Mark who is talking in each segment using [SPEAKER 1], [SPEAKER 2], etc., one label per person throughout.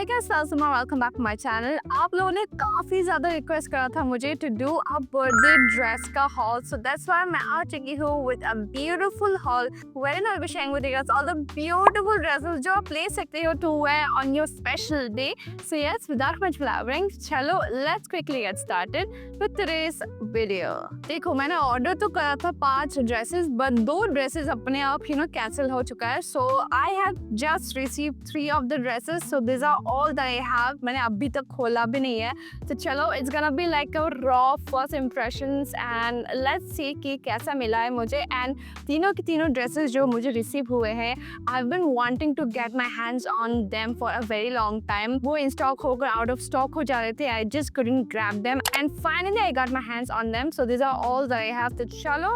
[SPEAKER 1] Hi guys, welcome back to my channel. आप लोगों ने काफ़ी ज़्यादा रिक्वेस्ट करा था मुझे to do a birthday dress का हॉल, सो दैट्स व्हाई मैं आ चुकी हूँ with a beautiful haul wherein I'll be sharing with you guys all the beautiful dresses जो आप ले सकते हो to wear on your special day. So yes, without much blabbering, चलो let's quickly get started with today's video. देखो, मैंने order तो करा था 5 ड्रेसेस, बट 2 ड्रेसेस अपने आप कैंसिल हो चुका है. So I have just received 3 of the dresses, so this are all that I have. मैंने अभी तक खोला भी नहीं है, तो चलो it's gonna be like a raw first impressions and let's see कि कैसा मिला है मुझे. एंड तीनों की तीनों ड्रेसेस जो मुझे रिसीव हुए हैं, I have been wanting to get my hands on them for a very long time. वो इन स्टॉक होकर आउट ऑफ स्टॉक हो जा रहे थे. I just couldn't grab them and finally I got my hands on them, so these are all that I have. To chalo,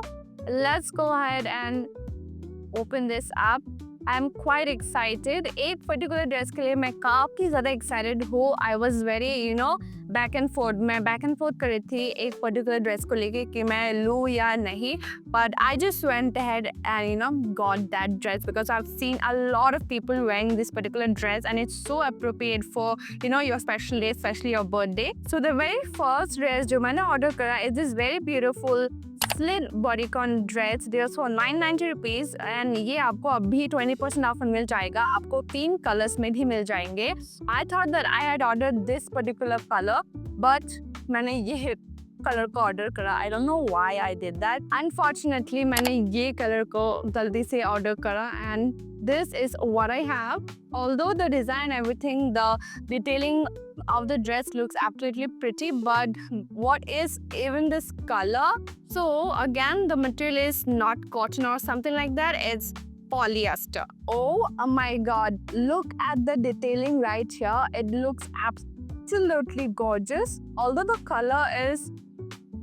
[SPEAKER 1] let's go ahead and open this up. I'm quite excited. एक particular dress के लिए मैं काफ़ी ज़्यादा excited हूँ. I was very back and fourth. मैं back and fourth कर रही थी एक पर्टिकुलर ड्रेस को लेके कि मैं लूँ या नहीं, but I just went ahead and got that dress because I've seen a lot of people wearing this particular dress and it's so appropriate for your special day, especially your birthday. So the very first dress जो मैंने order करा is this very beautiful slit bodycon dress. There's for 990 rupees and ये आपको अभी 20% of मिल जाएगा. आपको 3 colours में भी मिल जाएंगे. I thought that I had ordered this particular color, but मैंने ये कलर को ऑर्डर करा. I don't know why I did that. Unfortunately मैंने ये कलर को जल्दी से ऑर्डर करा and this is what I have. Although the design, everything, the detailing of the dress looks absolutely pretty, but what is even this color? So again, the material is not cotton or something like that. It's polyester. Oh my god, look at the detailing right here. It looks absolutely gorgeous. Although the color is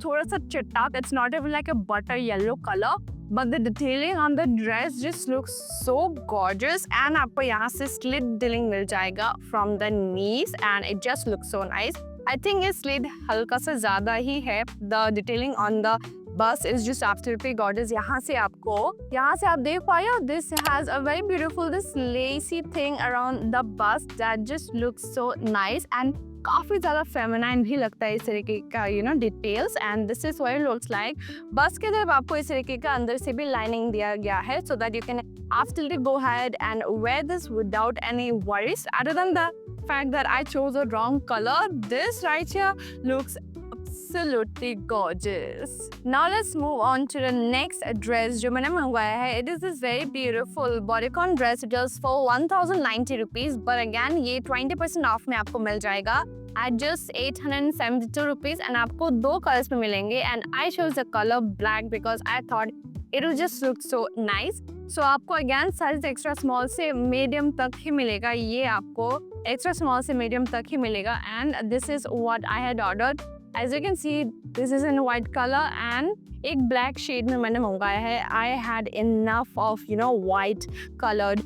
[SPEAKER 1] थोड़ा सा चिट्टा, it's not even like a butter yellow color, but the detailing on the dress just looks so gorgeous. And आपको यहाँ से slit detailing मिल जाएगा from the knees and it just looks so nice. I think ये slit हल्का सा ज़्यादा ही है. The detailing on the bust is just absolutely gorgeous. यहाँ से आप देख पाए हो, this has a very beautiful this lacy thing around the bust that just looks so nice and काफ़ी ज़्यादा फेमिनाइन भी लगता है इस तरीके का details. And this is what it looks like. बस के तरफ आपको इस तरीके का अंदर से भी लाइनिंग दिया गया है so that you can absolutely go ahead and wear this without any worries. Other than the fact that I chose a wrong color, this right here looks absolutely gorgeous. Now let's move on to the next dress जो मैंने मंगवाया है. It is this very beautiful bodycon dress. It is for 1090 rupees, but again ये 20% off में आपको मिल जाएगा at just 872 rupees and आपको 2 colours में मिलेंगे. And I chose the color black because I thought it will just look so nice. So आपको again size extra small से medium तक ही मिलेगा. ये आपको एक्स्ट्रा स्मॉल से मीडियम तक ही मिलेगा. And this is what I had ordered. As you can see, this is in white color and एक black shade में मैंने मंगाया है. I had enough of white colored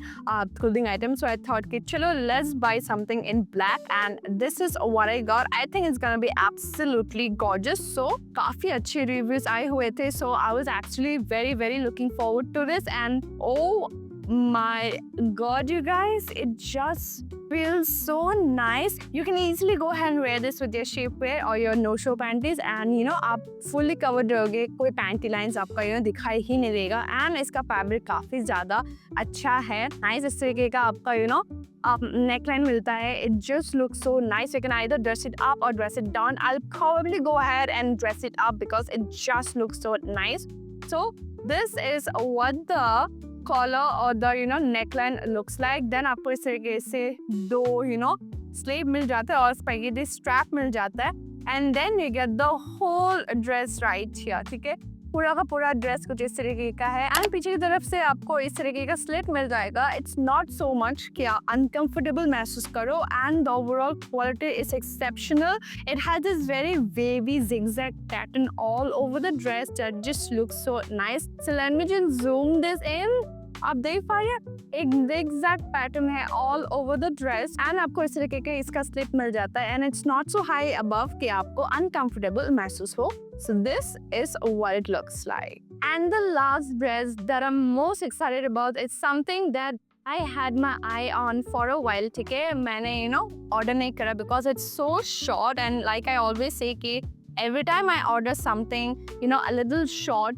[SPEAKER 1] clothing items, so I thought कि चलो let's buy something in black and this is what I got. I think it's gonna be absolutely gorgeous. So काफ़ी अच्छे reviews आए हुए थे, so I was actually very looking forward to this. And oh my god, you guys, it just feels so nice. You can easily go ahead and wear this with your shapewear or your no-show panties and आप fully covered रहोगे. कोई panty lines आपका दिखाई ही नहीं देगा. And इसका fabric काफ़ी ज़्यादा अच्छा है. Nice इस तरीके का आपका neckline मिलता है. It just looks so nice. You can either dress it up or dress it down. I'll probably go ahead and dress it up because it just looks so nice. So this is what the collar or the neckline looks like. Then आपको इस तरीके से 2 sleeve मिल जाता है और spaghetti strap मिल जाता है. And then you get the whole dress right here. ठीक है, पूरा का पूरा ड्रेस कुछ इस तरीके का है. एंड पीछे की तरफ से आपको इस तरीके का स्लिट मिल जाएगा. इट्स नॉट सो मच कि आप अनकंफर्टेबल महसूस करो. And the overall quality is exceptional. It has this very wavy zigzag pattern all over the dress that just looks so nice. So let me just zoom this in. आप देख पा रहे हैं, एक zigzag पैटर्न है all over the dress. And आपको इस तरीके का इसका स्लिट मिल जाता है. And it's not so high above कि आपको अनकंफर्टेबल महसूस हो. So this is what it looks like. And the last dress that I'm most excited about is something that I had my eye on for a while, ठीक है मैंने order नहीं करा because it's so short and like I always say कि every time I order something a little short,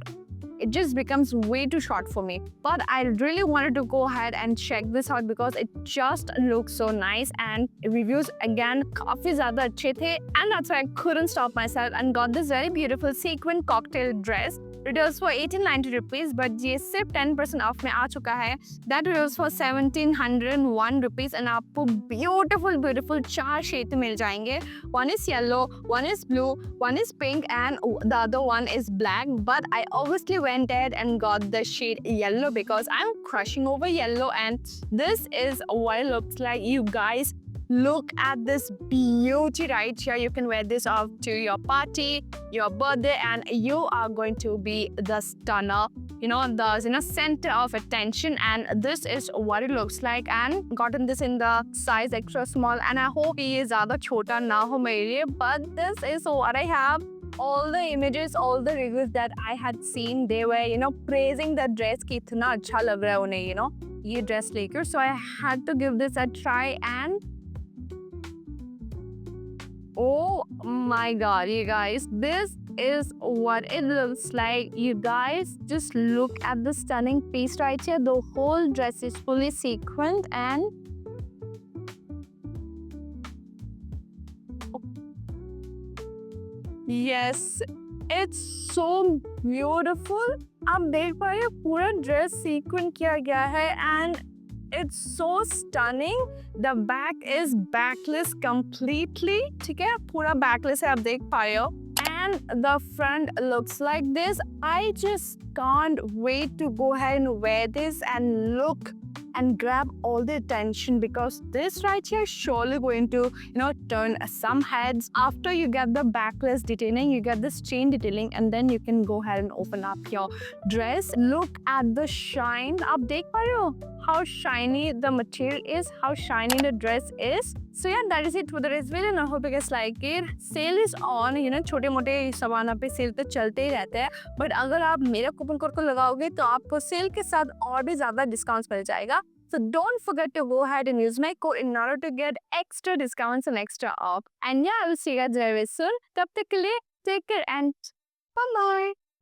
[SPEAKER 1] it just becomes way too short for me. But I really wanted to go ahead and check this out because it just looks so nice and reviews again काफी ज़्यादा अच्छे थे, and that's why I couldn't stop myself and got this very beautiful sequin cocktail dress. Retails for 1890 rupees, but ये सिर्फ 10% of में आ चुका है. That retails for 1701 rupees and आपको beautiful 4 शेड मिल जाएंगे. One is yellow, one is blue, one is pink, and the other one is black. But I obviously went ahead and got the shade yellow because I'm crushing over yellow, and this is what it looks like. You guys, look at this beauty right here. You can wear this off to your party, your birthday, and you are going to be the stunner, the center of attention. And this is what it looks like, and gotten this in the size extra small, and I hope ये ज़्यादा छोटा ना हो मेरे लिए, but this is what I have. All the images, all the reviews that I had seen, they were praising the dress कि इतना अच्छा लग रहा है उन्हें ये dress लेकर. So I had to give this a try, and oh my god, you guys, this is what it looks like. You guys, just look at the stunning piece right here. The whole dress is fully sequined, and yes, it's so beautiful. आप देख पा रहे हो पूरा dress sequence किया गया है, and it's so stunning. The back is backless completely. ठीक है पूरा backless है आप देख पा रहे हो, and the front looks like this. I just can't wait to go ahead and wear this and look and grab all the attention, because this right here is surely going to turn some heads. After you get the backless detailing, you get this chain detailing, and then you can go ahead and open up your dress. Look at the shine. आप देख पा रहे हो how shiny the material is, how shiny the dress is. So yeah, that is it for the dress video, and I hope you guys like it. Sale is on, छोटे मोटे सामान पे cell तो चलते ही रहते हैं, बट अगर आप मेरा कूपन कोड को लगाओगे तो आपको सेल के साथ और भी ज़्यादा डिस्काउंट्स मिल जाएगा. So don't forget to go ahead and use my code in order to get extra discounts and extra off. And yeah, I will see you guys very soon. तब तक के लिए take care and bye bye.